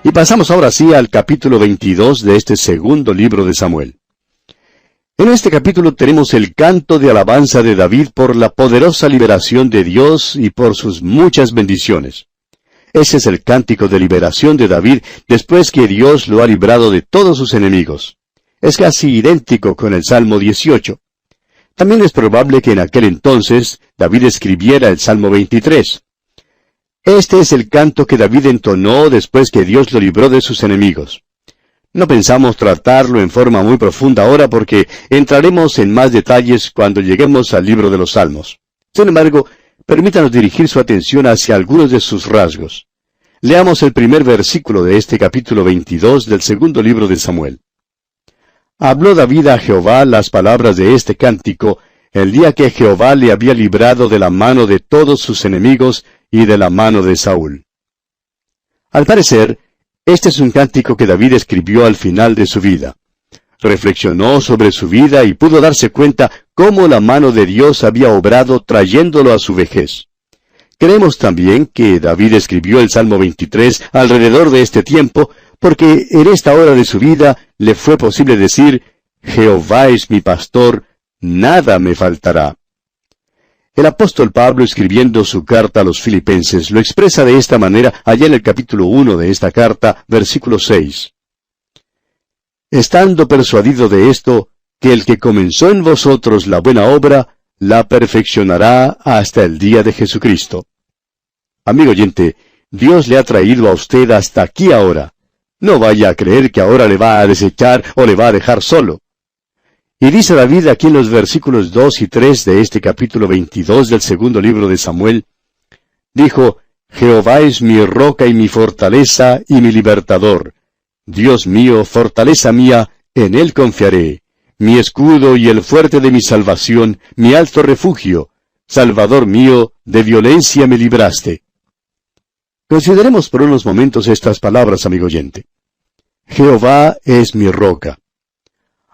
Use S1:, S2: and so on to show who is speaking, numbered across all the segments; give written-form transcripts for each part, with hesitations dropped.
S1: Y pasamos ahora sí al capítulo 22 de este segundo libro de Samuel. En este capítulo tenemos el canto de alabanza de David por la poderosa liberación de Dios y por sus muchas bendiciones. Ese es el cántico de liberación de David después que Dios lo ha librado de todos sus enemigos. Es casi idéntico con el Salmo 18. También es probable que en aquel entonces David escribiera el Salmo 23. Este es el canto que David entonó después que Dios lo libró de sus enemigos. No pensamos tratarlo en forma muy profunda ahora porque entraremos en más detalles cuando lleguemos al libro de los Salmos. Sin embargo, permítanos dirigir su atención hacia algunos de sus rasgos. Leamos el primer versículo de este capítulo 22 del segundo libro de Samuel. Habló David a Jehová las palabras de este cántico el día que Jehová le había librado de la mano de todos sus enemigos y de la mano de Saúl. Al parecer, este es un cántico que David escribió al final de su vida. Reflexionó sobre su vida y pudo darse cuenta cómo la mano de Dios había obrado trayéndolo a su vejez. Creemos también que David escribió el Salmo 23 alrededor de este tiempo, porque en esta hora de su vida le fue posible decir, Jehová es mi pastor, nada me faltará. El apóstol Pablo, escribiendo su carta a los Filipenses, lo expresa de esta manera allá en el capítulo 1 de esta carta, versículo 6. Estando persuadido de esto, que el que comenzó en vosotros la buena obra, la perfeccionará hasta el día de Jesucristo. Amigo oyente, Dios le ha traído a usted hasta aquí ahora. No vaya a creer que ahora le va a desechar o le va a dejar solo. Y dice David aquí en los versículos 2 y 3 de este capítulo 22 del segundo libro de Samuel, dijo, Jehová es mi roca y mi fortaleza y mi libertador. Dios mío, fortaleza mía, en él confiaré. Mi escudo y el fuerte de mi salvación, mi alto refugio. Salvador mío, de violencia me libraste. Consideremos por unos momentos estas palabras, amigo oyente. Jehová es mi roca.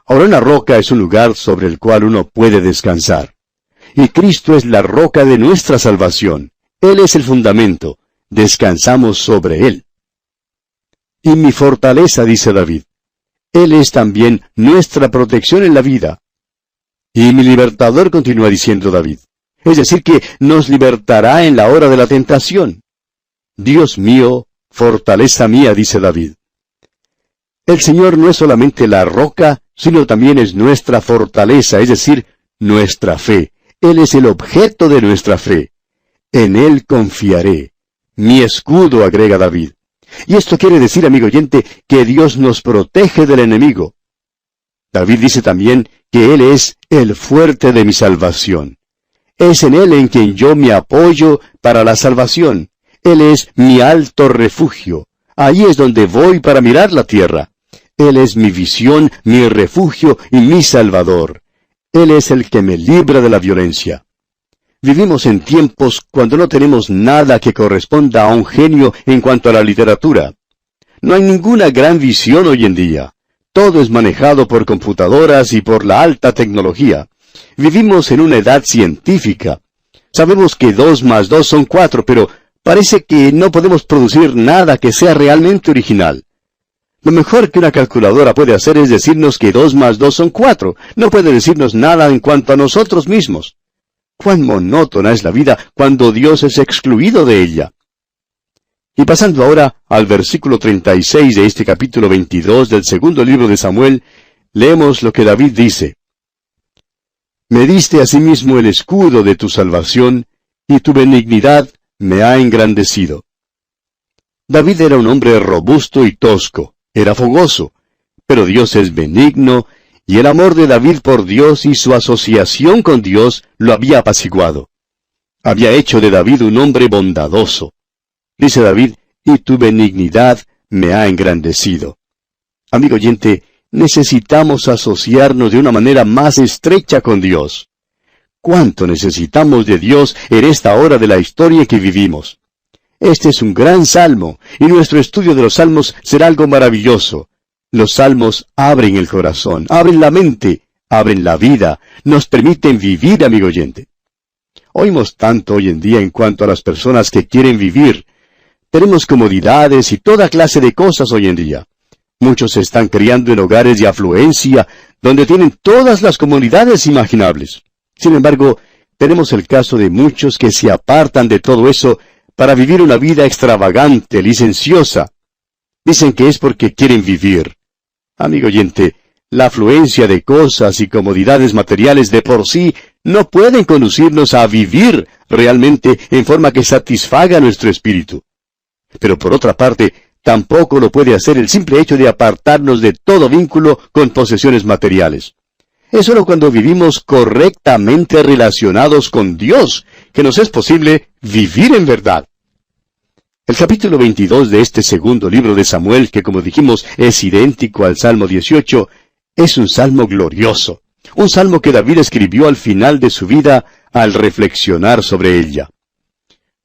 S1: Ahora una roca es un lugar sobre el cual uno puede descansar. Y Cristo es la roca de nuestra salvación. Él es el fundamento. Descansamos sobre Él. Y mi fortaleza, dice David. Él es también nuestra protección en la vida. Y mi libertador, continúa diciendo David. Es decir, que nos libertará en la hora de la tentación. Dios mío, fortaleza mía, dice David. El Señor no es solamente la roca, sino también es nuestra fortaleza, es decir, nuestra fe. Él es el objeto de nuestra fe. En Él confiaré. Mi escudo, agrega David. Y esto quiere decir, amigo oyente, que Dios nos protege del enemigo. David dice también que Él es el fuerte de mi salvación. Es en Él en quien yo me apoyo para la salvación. Él es mi alto refugio. Ahí es donde voy para mirar la tierra. Él es mi visión, mi refugio y mi salvador. Él es el que me libra de la violencia. Vivimos en tiempos cuando no tenemos nada que corresponda a un genio en cuanto a la literatura. No hay ninguna gran visión hoy en día. Todo es manejado por computadoras y por la alta tecnología. Vivimos en una edad científica. Sabemos que 2 más 2 son 4, pero parece que no podemos producir nada que sea realmente original. Lo mejor que una calculadora puede hacer es decirnos que 2 más 2 son 4. No puede decirnos nada en cuanto a nosotros mismos. Cuán monótona es la vida cuando Dios es excluido de ella. Y pasando ahora al versículo 36 de este capítulo 22 del segundo libro de Samuel, leemos lo que David dice. Me diste asimismo el escudo de tu salvación, y tu benignidad me ha engrandecido. David era un hombre robusto y tosco, era fogoso, pero Dios es benigno, y el amor de David por Dios y su asociación con Dios lo había apaciguado. Había hecho de David un hombre bondadoso. Dice David, y tu benignidad me ha engrandecido. Amigo oyente, necesitamos asociarnos de una manera más estrecha con Dios. ¿Cuánto necesitamos de Dios en esta hora de la historia que vivimos? Este es un gran salmo, y nuestro estudio de los salmos será algo maravilloso. Los salmos abren el corazón, abren la mente, abren la vida, nos permiten vivir, amigo oyente. Oímos tanto hoy en día en cuanto a las personas que quieren vivir, Tenemos comodidades y toda clase de cosas hoy en día. Muchos se están criando en hogares de afluencia, donde tienen todas las comodidades imaginables. Sin embargo, tenemos el caso de muchos que se apartan de todo eso para vivir una vida extravagante, licenciosa. Dicen que es porque quieren vivir. Amigo oyente, la afluencia de cosas y comodidades materiales de por sí no pueden conducirnos a vivir realmente en forma que satisfaga nuestro espíritu. Pero por otra parte, tampoco lo puede hacer el simple hecho de apartarnos de todo vínculo con posesiones materiales. Es solo cuando vivimos correctamente relacionados con Dios que nos es posible vivir en verdad. El capítulo 22 de este segundo libro de Samuel, que como dijimos es idéntico al Salmo 18, es un salmo glorioso, un salmo que David escribió al final de su vida al reflexionar sobre ella.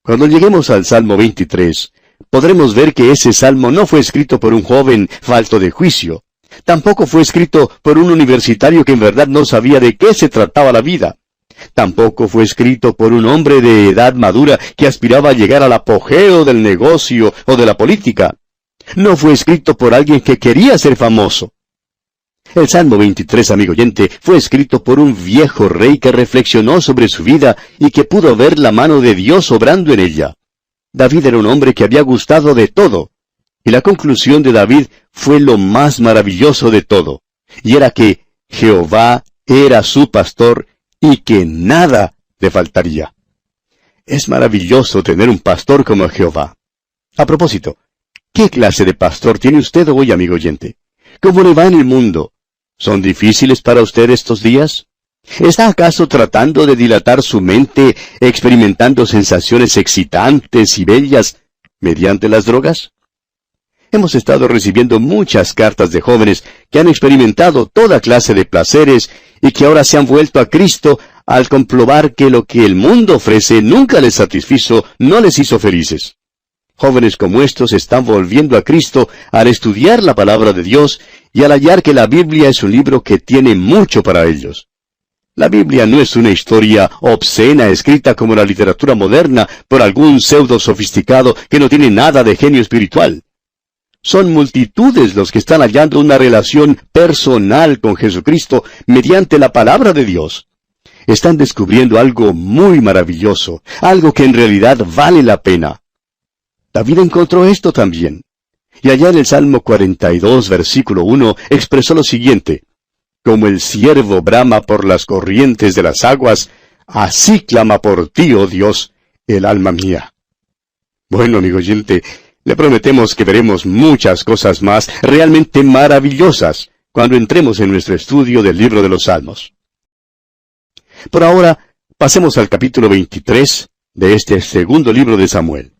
S1: Cuando lleguemos al Salmo 23, podremos ver que ese salmo no fue escrito por un joven falto de juicio. Tampoco fue escrito por un universitario que en verdad no sabía de qué se trataba la vida. Tampoco fue escrito por un hombre de edad madura que aspiraba a llegar al apogeo del negocio o de la política. No fue escrito por alguien que quería ser famoso. El Salmo 23, amigo oyente, fue escrito por un viejo rey que reflexionó sobre su vida y que pudo ver la mano de Dios obrando en ella. David era un hombre que había gustado de todo, y la conclusión de David fue lo más maravilloso de todo, y era que Jehová era su pastor y que nada le faltaría. Es maravilloso tener un pastor como Jehová. A propósito, ¿qué clase de pastor tiene usted hoy, amigo oyente? ¿Cómo le va en el mundo? ¿Son difíciles para usted estos días? ¿Está acaso tratando de dilatar su mente, experimentando sensaciones excitantes y bellas mediante las drogas? Hemos estado recibiendo muchas cartas de jóvenes que han experimentado toda clase de placeres y que ahora se han vuelto a Cristo al comprobar que lo que el mundo ofrece nunca les satisfizo, no les hizo felices. Jóvenes como estos están volviendo a Cristo al estudiar la palabra de Dios y al hallar que la Biblia es un libro que tiene mucho para ellos. La Biblia no es una historia obscena escrita como la literatura moderna por algún pseudo sofisticado que no tiene nada de genio espiritual. Son multitudes los que están hallando una relación personal con Jesucristo mediante la palabra de Dios. Están descubriendo algo muy maravilloso, algo que en realidad vale la pena. David encontró esto también. Y allá en el Salmo 42, versículo 1, expresó lo siguiente: como el ciervo brama por las corrientes de las aguas, así clama por ti, oh Dios, el alma mía. Bueno, amigo oyente, le prometemos que veremos muchas cosas más realmente maravillosas cuando entremos en nuestro estudio del libro de los Salmos. Por ahora, pasemos al capítulo 23 de este segundo libro de Samuel.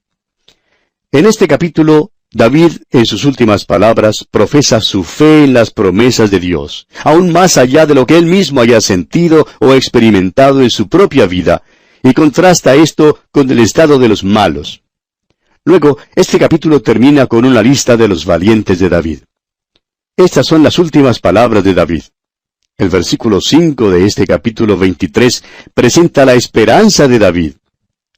S1: En este capítulo, David, en sus últimas palabras, profesa su fe en las promesas de Dios, aún más allá de lo que él mismo haya sentido o experimentado en su propia vida, y contrasta esto con el estado de los malos. Luego, este capítulo termina con una lista de los valientes de David. Estas son las últimas palabras de David. El versículo 5 de este capítulo 23 presenta la esperanza de David.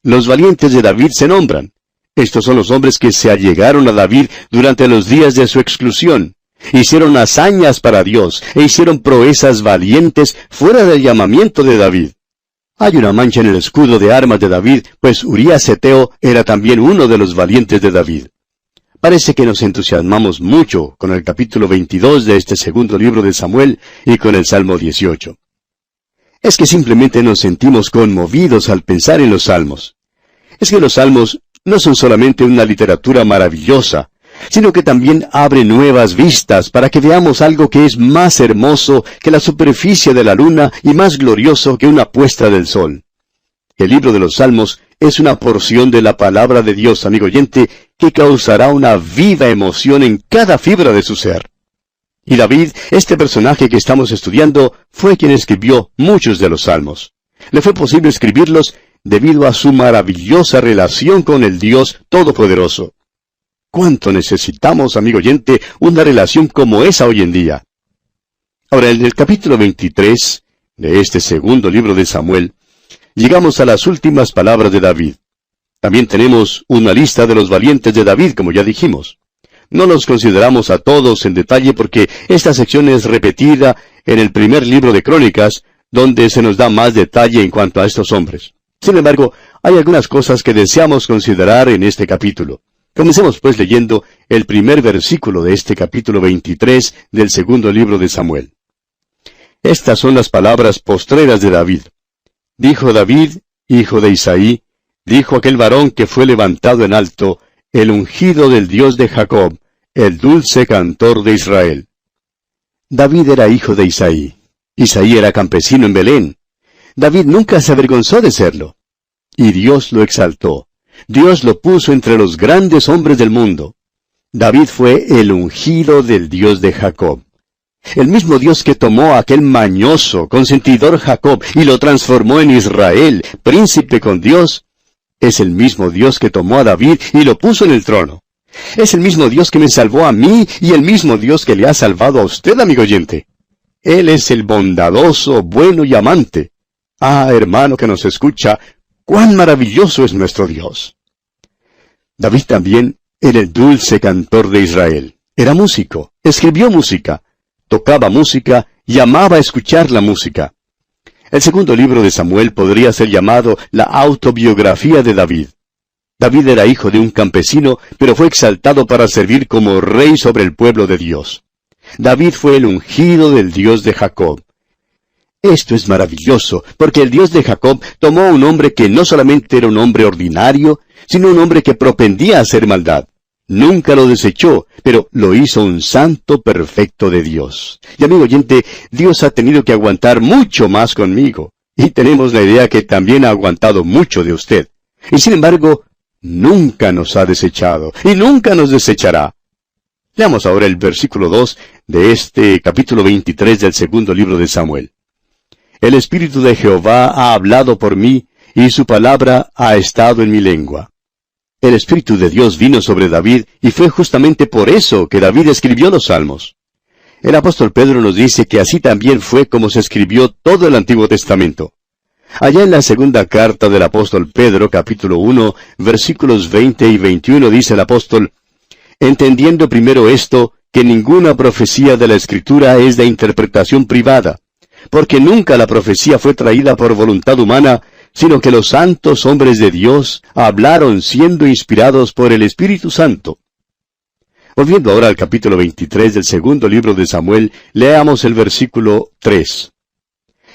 S1: Los valientes de David se nombran. Estos son los hombres que se allegaron a David durante los días de su exclusión. Hicieron hazañas para Dios e hicieron proezas valientes fuera del llamamiento de David. Hay una mancha en el escudo de armas de David, pues Urías Heteo era también uno de los valientes de David. Parece que nos entusiasmamos mucho con el capítulo 22 de este segundo libro de Samuel y con el Salmo 18. Es que simplemente nos sentimos conmovidos al pensar en los Salmos. Es que los Salmos no son solamente una literatura maravillosa, sino que también abre nuevas vistas para que veamos algo que es más hermoso que la superficie de la luna y más glorioso que una puesta del sol. El libro de los Salmos es una porción de la palabra de Dios, amigo oyente, que causará una viva emoción en cada fibra de su ser. Y David, este personaje que estamos estudiando, fue quien escribió muchos de los Salmos. Le fue posible escribirlos debido a su maravillosa relación con el Dios Todopoderoso. ¿Cuánto necesitamos, amigo oyente, una relación como esa hoy en día? Ahora, en el capítulo 23 de este segundo libro de Samuel, llegamos a las últimas palabras de David. También tenemos una lista de los valientes de David, como ya dijimos. No los consideramos a todos en detalle porque esta sección es repetida en el primer libro de Crónicas, donde se nos da más detalle en cuanto a estos hombres. Sin embargo, hay algunas cosas que deseamos considerar en este capítulo. Comencemos pues leyendo el primer versículo de este capítulo 23 del segundo libro de Samuel. Estas son las palabras postreras de David. Dijo David, hijo de Isaí, dijo aquel varón que fue levantado en alto, el ungido del Dios de Jacob, el dulce cantor de Israel. David era hijo de Isaí. Isaí era campesino en Belén. David nunca se avergonzó de serlo. Y Dios lo exaltó. Dios lo puso entre los grandes hombres del mundo. David fue el ungido del Dios de Jacob. El mismo Dios que tomó a aquel mañoso, consentidor Jacob y lo transformó en Israel, príncipe con Dios, es el mismo Dios que tomó a David y lo puso en el trono. Es el mismo Dios que me salvó a mí y el mismo Dios que le ha salvado a usted, amigo oyente. Él es el bondadoso, bueno y amante. Ah, hermano que nos escucha, ¡cuán maravilloso es nuestro Dios! David también era el dulce cantor de Israel. Era músico, escribió música, tocaba música y amaba escuchar la música. El segundo libro de Samuel podría ser llamado la autobiografía de David. David era hijo de un campesino, pero fue exaltado para servir como rey sobre el pueblo de Dios. David fue el ungido del Dios de Jacob. Esto es maravilloso, porque el Dios de Jacob tomó a un hombre que no solamente era un hombre ordinario, sino un hombre que propendía a hacer maldad. Nunca lo desechó, pero lo hizo un santo perfecto de Dios. Y amigo oyente, Dios ha tenido que aguantar mucho más conmigo. Y tenemos la idea que también ha aguantado mucho de usted. Y sin embargo, nunca nos ha desechado, y nunca nos desechará. Leamos ahora el versículo 2 de este capítulo 23 del segundo libro de Samuel. El Espíritu de Jehová ha hablado por mí, y su palabra ha estado en mi lengua. El Espíritu de Dios vino sobre David, y fue justamente por eso que David escribió los Salmos. El apóstol Pedro nos dice que así también fue como se escribió todo el Antiguo Testamento. Allá en la segunda carta del apóstol Pedro, capítulo 1, versículos 20 y 21, dice el apóstol, entendiendo primero esto, que ninguna profecía de la Escritura es de interpretación privada, porque nunca la profecía fue traída por voluntad humana, sino que los santos hombres de Dios hablaron siendo inspirados por el Espíritu Santo. Volviendo ahora al capítulo 23 del segundo libro de Samuel, leamos el versículo 3.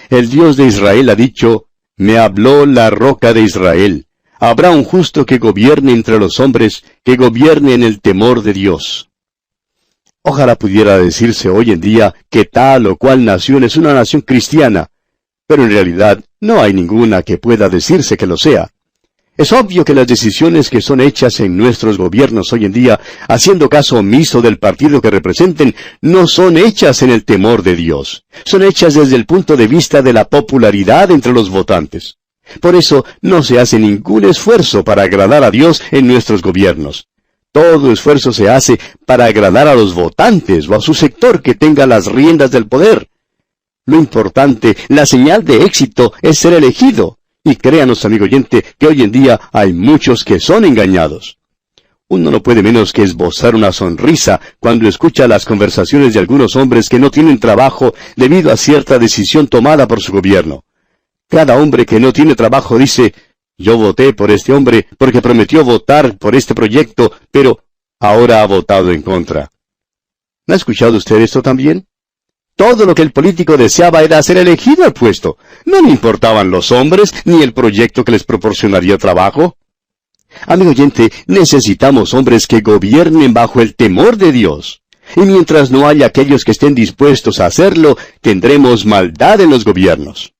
S1: El Dios de Israel ha dicho, me habló la roca de Israel. Habrá un justo que gobierne entre los hombres, que gobierne en el temor de Dios. Ojalá pudiera decirse hoy en día que tal o cual nación es una nación cristiana, pero en realidad no hay ninguna que pueda decirse que lo sea. Es obvio que las decisiones que son hechas en nuestros gobiernos hoy en día, haciendo caso omiso del partido que representen, no son hechas en el temor de Dios. Son hechas desde el punto de vista de la popularidad entre los votantes. Por eso no se hace ningún esfuerzo para agradar a Dios en nuestros gobiernos. Todo esfuerzo se hace para agradar a los votantes o a su sector que tenga las riendas del poder. Lo importante, la señal de éxito, es ser elegido. Y créanos, amigo oyente, que hoy en día hay muchos que son engañados. Uno no puede menos que esbozar una sonrisa cuando escucha las conversaciones de algunos hombres que no tienen trabajo debido a cierta decisión tomada por su gobierno. Cada hombre que no tiene trabajo dice, yo voté por este hombre porque prometió votar por este proyecto, pero ahora ha votado en contra. ¿No ha escuchado usted esto también? Todo lo que el político deseaba era ser elegido al puesto. No le importaban los hombres ni el proyecto que les proporcionaría trabajo. Amigo oyente, necesitamos hombres que gobiernen bajo el temor de Dios. Y mientras no haya aquellos que estén dispuestos a hacerlo, tendremos maldad en los gobiernos.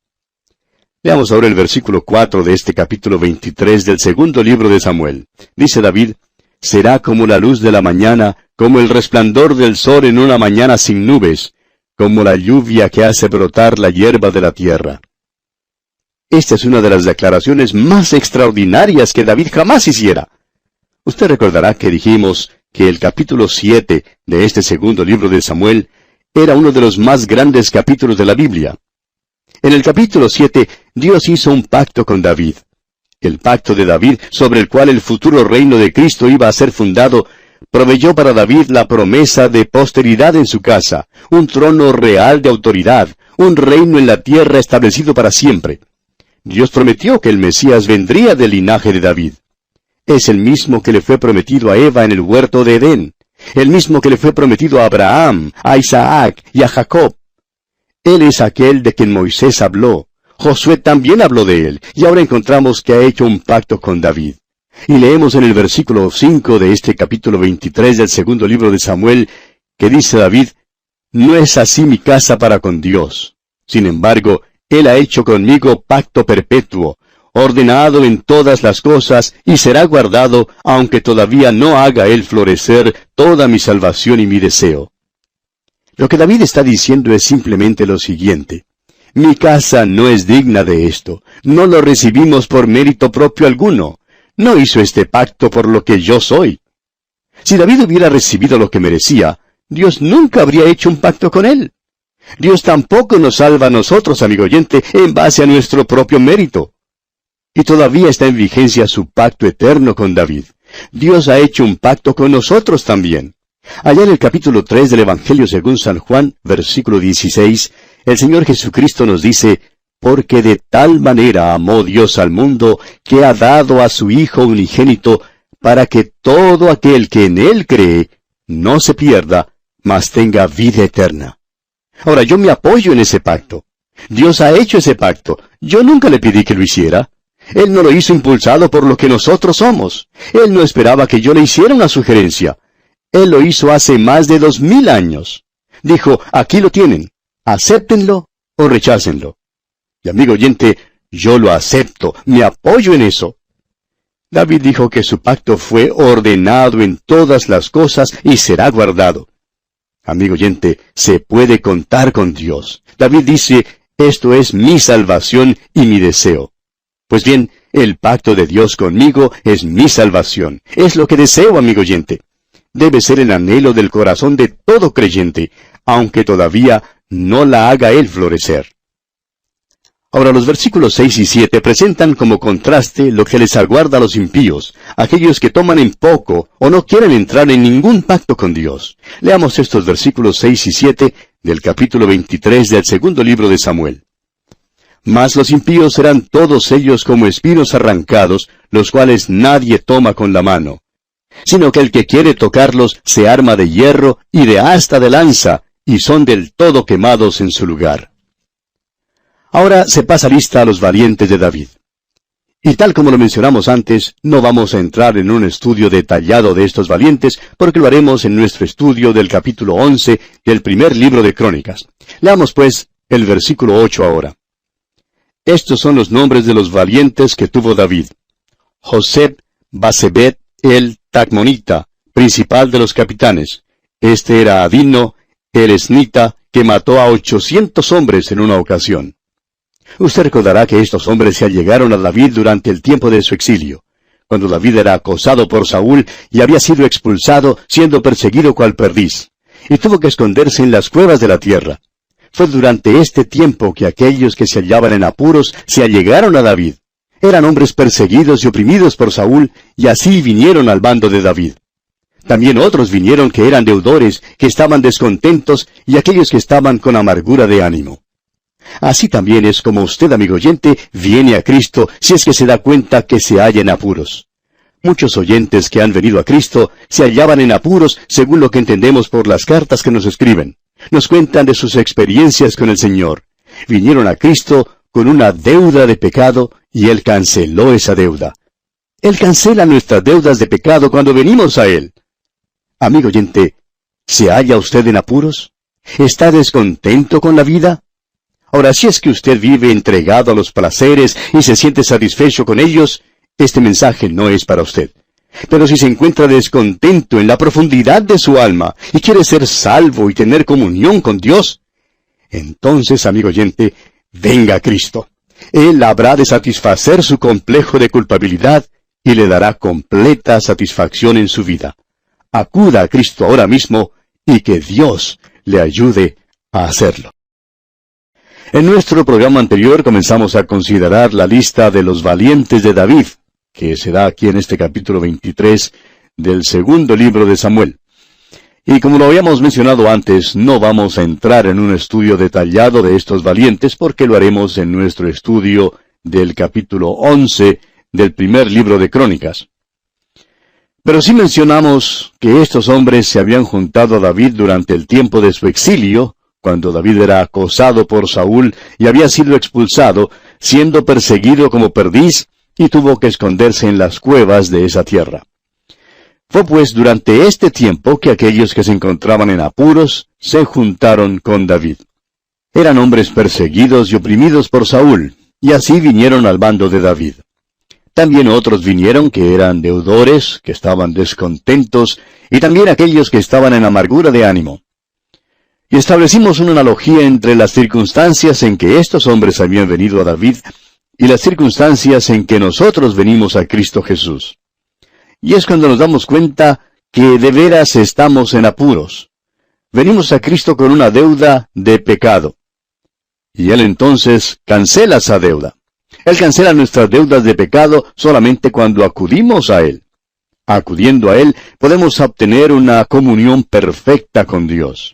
S1: Veamos ahora el versículo 4 de este capítulo 23 del segundo libro de Samuel. Dice David, será como la luz de la mañana, como el resplandor del sol en una mañana sin nubes, como la lluvia que hace brotar la hierba de la tierra. Esta es una de las declaraciones más extraordinarias que David jamás hiciera. Usted recordará que dijimos que el capítulo 7 de este segundo libro de Samuel era uno de los más grandes capítulos de la Biblia. En el capítulo 7, Dios hizo un pacto con David. el pacto de David, sobre el cual el futuro reino de Cristo iba a ser fundado, proveyó para David la promesa de posteridad en su casa, un trono real de autoridad, un reino en la tierra establecido para siempre. Dios prometió que el Mesías vendría del linaje de David. Es el mismo que le fue prometido a Eva en el huerto de Edén, el mismo que le fue prometido a Abraham, a Isaac y a Jacob. Él es aquel de quien Moisés habló. Josué también habló de él, y ahora encontramos que ha hecho un pacto con David. Y leemos en el versículo 5 de este capítulo 23 del segundo libro de Samuel, que dice David, «No es así mi casa para con Dios. Sin embargo, Él ha hecho conmigo pacto perpetuo, ordenado en todas las cosas, y será guardado, aunque todavía no haga Él florecer toda mi salvación y mi deseo». Lo que David está diciendo es simplemente lo siguiente. Mi casa no es digna de esto. No lo recibimos por mérito propio alguno. No hizo este pacto por lo que yo soy. Si David hubiera recibido lo que merecía, Dios nunca habría hecho un pacto con él. Dios tampoco nos salva a nosotros, amigo oyente, en base a nuestro propio mérito. Y todavía está en vigencia su pacto eterno con David. Dios ha hecho un pacto con nosotros también. Allá en el capítulo 3 del Evangelio según San Juan, versículo 16, el Señor Jesucristo nos dice, «Porque de tal manera amó Dios al mundo, que ha dado a su Hijo unigénito, para que todo aquel que en Él cree, no se pierda, mas tenga vida eterna». Ahora, yo me apoyo en ese pacto. Dios ha hecho ese pacto. Yo nunca le pedí que lo hiciera. Él no lo hizo impulsado por lo que nosotros somos. Él no esperaba que yo le hiciera una sugerencia. Él lo hizo hace más de 2000 años. Dijo, aquí lo tienen. Acéptenlo o rechácenlo. Y amigo oyente, yo lo acepto, me apoyo en eso. David dijo que su pacto fue ordenado en todas las cosas y será guardado. Amigo oyente, se puede contar con Dios. David dice, esto es mi salvación y mi deseo. Pues bien, el pacto de Dios conmigo es mi salvación. Es lo que deseo, amigo oyente. Debe ser el anhelo del corazón de todo creyente, aunque todavía no la haga Él florecer. Ahora los versículos 6 y 7 presentan como contraste lo que les aguarda a los impíos, aquellos que toman en poco o no quieren entrar en ningún pacto con Dios. Leamos estos versículos 6 y 7 del capítulo 23 del segundo libro de Samuel. Mas los impíos serán todos ellos como espinos arrancados, los cuales nadie toma con la mano. Sino que el que quiere tocarlos se arma de hierro y de asta de lanza, y son del todo quemados en su lugar. Ahora se pasa lista a los valientes de David. Y tal como lo mencionamos antes, no vamos a entrar en un estudio detallado de estos valientes, porque lo haremos en nuestro estudio del capítulo 11 del primer libro de Crónicas. Leamos pues el versículo 8 ahora. Estos son los nombres de los valientes que tuvo David. Joseb, Basebet, el Tacmonita, principal de los capitanes. Este era Adino, el Esnita, que mató a 800 hombres en una ocasión. Usted recordará que estos hombres se allegaron a David durante el tiempo de su exilio, cuando David era acosado por Saúl y había sido expulsado, siendo perseguido cual perdiz, y tuvo que esconderse en las cuevas de la tierra. Fue durante este tiempo que aquellos que se hallaban en apuros se allegaron a David. Eran hombres perseguidos y oprimidos por Saúl, y así vinieron al bando de David. También otros vinieron que eran deudores, que estaban descontentos, y aquellos que estaban con amargura de ánimo. Así también es como usted, amigo oyente, viene a Cristo si es que se da cuenta que se halla en apuros. Muchos oyentes que han venido a Cristo se hallaban en apuros según lo que entendemos por las cartas que nos escriben. Nos cuentan de sus experiencias con el Señor. Vinieron a Cristo con una deuda de pecado y Él canceló esa deuda. Él cancela nuestras deudas de pecado cuando venimos a Él. Amigo oyente, ¿se halla usted en apuros? ¿Está descontento con la vida? Ahora, si es que usted vive entregado a los placeres y se siente satisfecho con ellos, este mensaje no es para usted. Pero si se encuentra descontento en la profundidad de su alma y quiere ser salvo y tener comunión con Dios, entonces, amigo oyente, venga a Cristo. Él habrá de satisfacer su complejo de culpabilidad y le dará completa satisfacción en su vida. Acuda a Cristo ahora mismo y que Dios le ayude a hacerlo. En nuestro programa anterior comenzamos a considerar la lista de los valientes de David, que se da aquí en este capítulo 23 del segundo libro de Samuel. Y como lo habíamos mencionado antes, no vamos a entrar en un estudio detallado de estos valientes porque lo haremos en nuestro estudio del capítulo 11 del primer libro de Crónicas. Pero sí mencionamos que estos hombres se habían juntado a David durante el tiempo de su exilio, cuando David era acosado por Saúl y había sido expulsado, siendo perseguido como perdiz, y tuvo que esconderse en las cuevas de esa tierra. Fue pues durante este tiempo que aquellos que se encontraban en apuros se juntaron con David. Eran hombres perseguidos y oprimidos por Saúl, y así vinieron al bando de David. También otros vinieron que eran deudores, que estaban descontentos, y también aquellos que estaban en amargura de ánimo. Y establecimos una analogía entre las circunstancias en que estos hombres habían venido a David y las circunstancias en que nosotros venimos a Cristo Jesús. Y es cuando nos damos cuenta que de veras estamos en apuros. Venimos a Cristo con una deuda de pecado. Y Él entonces cancela esa deuda. Él cancela nuestras deudas de pecado solamente cuando acudimos a Él. Acudiendo a Él, podemos obtener una comunión perfecta con Dios.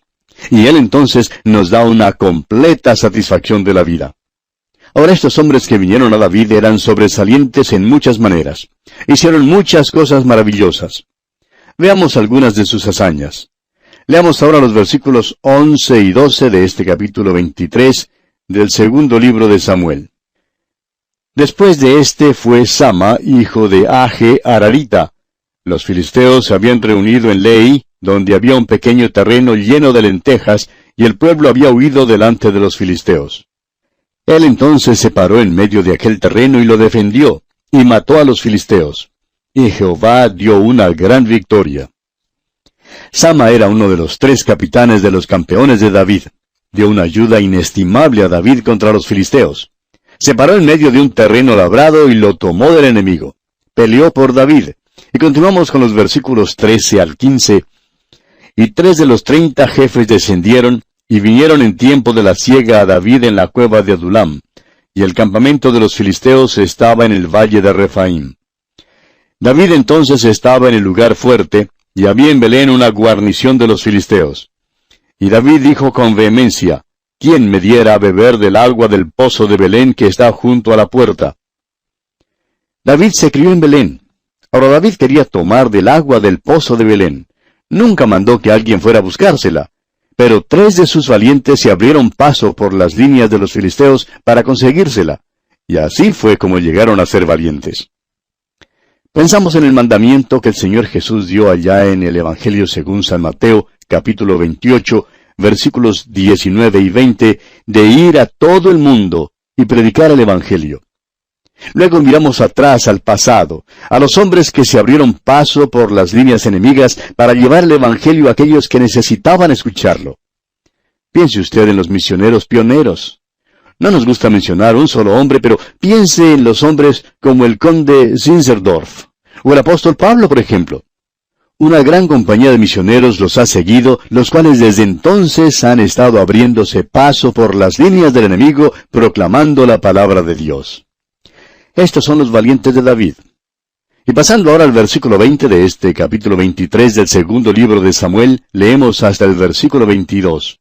S1: Y Él entonces nos da una completa satisfacción de la vida. Ahora estos hombres que vinieron a David eran sobresalientes en muchas maneras. Hicieron muchas cosas maravillosas. Veamos algunas de sus hazañas. Leamos ahora los versículos 11 y 12 de este capítulo 23 del segundo libro de Samuel. Después de este fue Sama, hijo de Age Ararita. Los filisteos se habían reunido en Lei, donde había un pequeño terreno lleno de lentejas, y el pueblo había huido delante de los filisteos. Él entonces se paró en medio de aquel terreno y lo defendió, y mató a los filisteos. Y Jehová dio una gran victoria. Sama era uno de los 3 capitanes de los campeones de David. Dio una ayuda inestimable a David contra los filisteos. Se paró en medio de un terreno labrado y lo tomó del enemigo. Peleó por David. Y continuamos con los versículos 13 al 15. Y 3 de los 30 jefes descendieron, y vinieron en tiempo de la siega a David en la cueva de Adulam, y el campamento de los filisteos estaba en el valle de Refaim. David entonces estaba en el lugar fuerte, y había en Belén una guarnición de los filisteos. Y David dijo con vehemencia, ¿quién me diera a beber del agua del pozo de Belén que está junto a la puerta? David se crió en Belén. Ahora David quería tomar del agua del pozo de Belén. Nunca mandó que alguien fuera a buscársela. Pero 3 de sus valientes se abrieron paso por las líneas de los filisteos para conseguírsela. Y así fue como llegaron a ser valientes. Pensamos en el mandamiento que el Señor Jesús dio allá en el Evangelio según San Mateo, capítulo 28, versículos 19 y 20, de ir a todo el mundo y predicar el Evangelio. Luego miramos atrás al pasado, a los hombres que se abrieron paso por las líneas enemigas para llevar el Evangelio a aquellos que necesitaban escucharlo. Piense usted en los misioneros pioneros. No nos gusta mencionar un solo hombre, pero piense en los hombres como el conde Zinzendorf, o el apóstol Pablo, por ejemplo. Una gran compañía de misioneros los ha seguido, los cuales desde entonces han estado abriéndose paso por las líneas del enemigo, proclamando la palabra de Dios. Estos son los valientes de David. Y pasando ahora al versículo 20 de este capítulo 23 del segundo libro de Samuel, leemos hasta el versículo 22.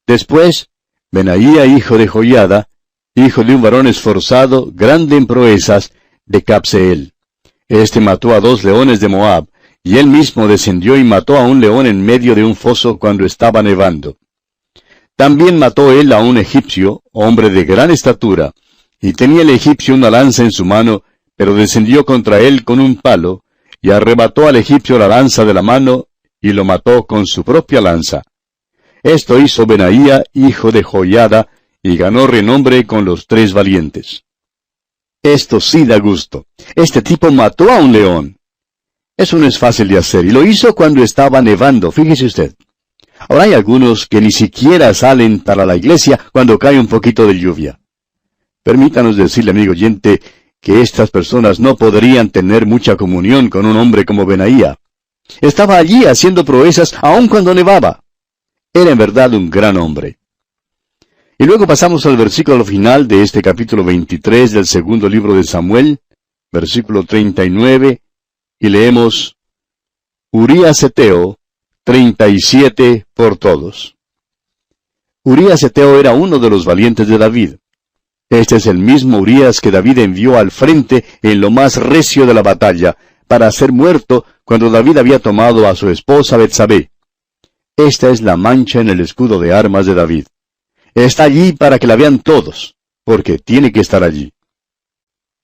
S1: Después, Benaía, hijo de Joiada, hijo de un varón esforzado, grande en proezas, de Cabseel. Este mató a 2 leones de Moab, y él mismo descendió y mató a un león en medio de un foso cuando estaba nevando. También mató él a un egipcio, hombre de gran estatura, y tenía el egipcio una lanza en su mano, pero descendió contra él con un palo, y arrebató al egipcio la lanza de la mano, y lo mató con su propia lanza. Esto hizo Benaía, hijo de Joiada, y ganó renombre con los 3 valientes. Esto sí da gusto. Este tipo mató a un león. Eso no es fácil de hacer, y lo hizo cuando estaba nevando, fíjese usted. Ahora hay algunos que ni siquiera salen para la iglesia cuando cae un poquito de lluvia. Permítanos decirle, amigo oyente, que estas personas no podrían tener mucha comunión con un hombre como Benaía. Estaba allí haciendo proezas aun cuando nevaba. Era en verdad un gran hombre. Y luego pasamos al versículo final de este capítulo 23 del segundo libro de Samuel, versículo 39, y leemos, Urías Eteo, 37 por todos. Urías Eteo era uno de los valientes de David. Este es el mismo Urías que David envió al frente en lo más recio de la batalla, para ser muerto cuando David había tomado a su esposa Betsabé. Esta es la mancha en el escudo de armas de David. Está allí para que la vean todos, porque tiene que estar allí.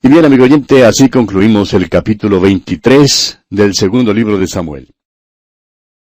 S1: Y bien, amigo oyente, así concluimos el capítulo 23 del segundo libro de Samuel.